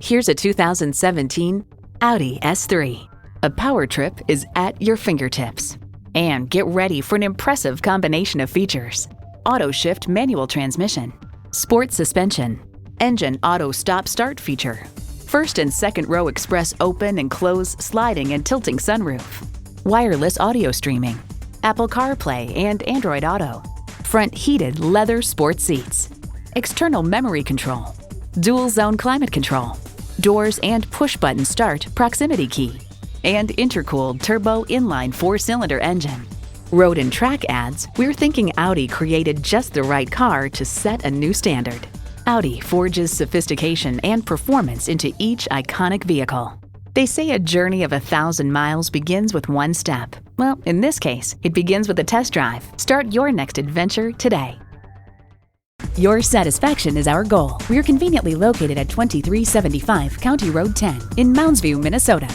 Here's a 2017 Audi S3. A power trip is at your fingertips. And get ready for an impressive combination of features: auto shift manual transmission, sport suspension, engine auto stop-start feature, first and second row express open and close sliding and tilting sunroof, wireless audio streaming, Apple CarPlay and Android Auto, front heated leather sport seats, external memory control, dual zone climate control, doors and push-button start proximity key, and intercooled turbo inline 4-cylinder engine. Road and track ads, we're thinking Audi created just the right car to set a new standard. Audi forges sophistication and performance into each iconic vehicle. They say a journey of 1,000 miles begins with one step. Well, in this case, it begins with a test drive. Start your next adventure today. Your satisfaction is our goal. We're conveniently located at 2375 County Road 10 in Mounds View, Minnesota.